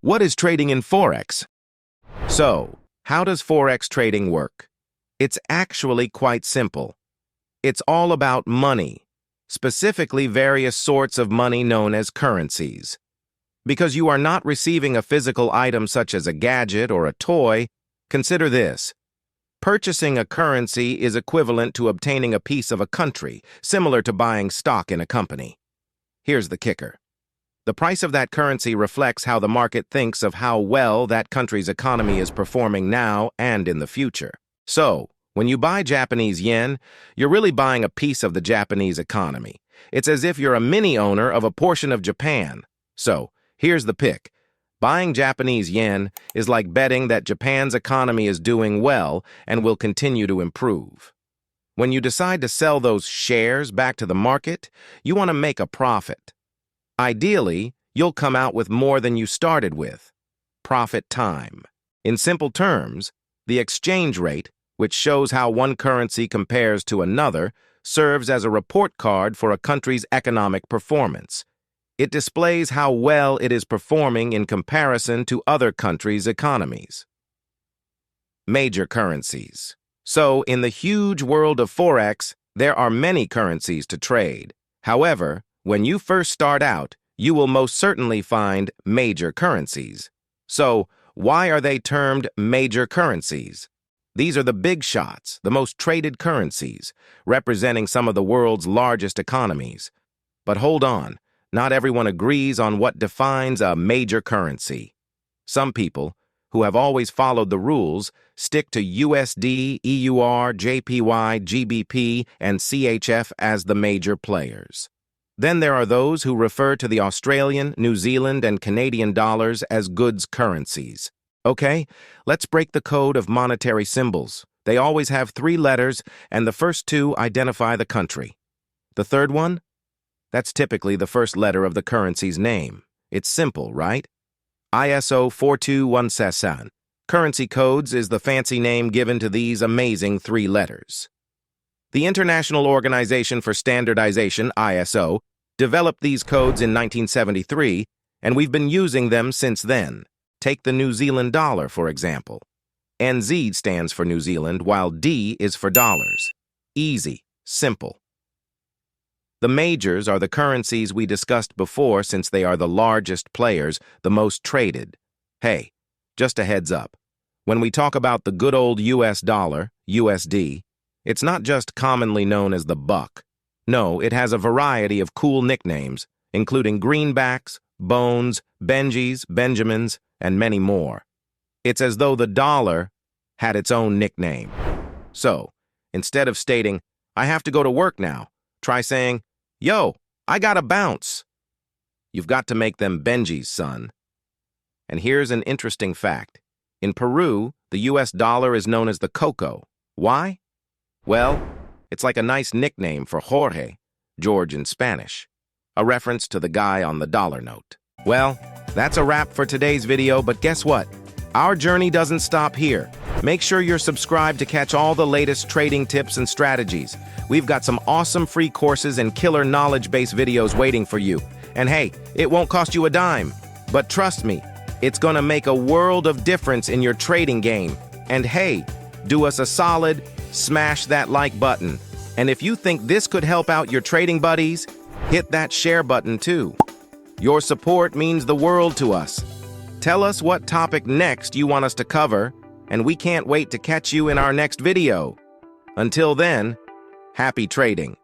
What is trading in Forex? So, how does Forex trading work? It's actually quite simple. It's all about money, specifically various sorts of money known as currencies. Because you are not receiving a physical item such as a gadget or a toy, consider this. Purchasing a currency is equivalent to obtaining a piece of a country, similar to buying stock in a company. Here's the kicker. The price of that currency reflects how the market thinks of how well that country's economy is performing now and in the future. So, when you buy Japanese yen, you're really buying a piece of the Japanese economy. It's as if you're a mini owner of a portion of Japan. So, here's the pick. Buying Japanese yen is like betting that Japan's economy is doing well and will continue to improve. When you decide to sell those shares back to the market, you want to make a profit. Ideally, you'll come out with more than you started with. Profit time. In simple terms, the exchange rate, which shows how one currency compares to another, serves as a report card for a country's economic performance. It displays how well it is performing in comparison to other countries' economies. Major currencies. So, in the huge world of Forex, there are many currencies to trade. However, when you first start out, you will most certainly find major currencies. So, why are they termed major currencies? These are the big shots, the most traded currencies, representing some of the world's largest economies. But hold on. Not everyone agrees on what defines a major currency. Some people, who have always followed the rules, stick to USD, EUR, JPY, GBP, and CHF as the major players. Then there are those who refer to the Australian, New Zealand, and Canadian dollars as goods currencies. Okay, let's break the code of monetary symbols. They always have 3 letters, and the first 2 identify the country. The third one? That's typically the first letter of the currency's name. It's simple, right? ISO 42177. Currency codes is the fancy name given to these amazing 3 letters. The International Organization for Standardization, ISO, developed these codes in 1973, and we've been using them since then. Take the New Zealand dollar, for example. NZ stands for New Zealand, while D is for dollars. Easy, simple. The majors are the currencies we discussed before since they are the largest players, the most traded. Hey, just a heads up. When we talk about the good old US dollar, USD, it's not just commonly known as the buck. No, it has a variety of cool nicknames, including greenbacks, bones, Benjis, Benjamins, and many more. It's as though the dollar had its own nickname. So, instead of stating, "I have to go to work now," try saying, "Yo, I gotta bounce." You've got to make them Benjis, son. And here's an interesting fact. In Peru, the US dollar is known as the coco. Why? Well, it's like a nice nickname for Jorge, George in Spanish, a reference to the guy on the dollar note. Well, that's a wrap for today's video, but guess what? Our journey doesn't stop here. Make sure you're subscribed to catch all the latest trading tips and strategies. We've got some awesome free courses and killer knowledge-based videos waiting for you. And hey, it won't cost you a dime. But trust me, it's gonna make a world of difference in your trading game. And hey, do us a solid, smash that like button. And if you think this could help out your trading buddies, hit that share button too. Your support means the world to us. Tell us what topic next you want us to cover, and we can't wait to catch you in our next video. Until then, happy trading.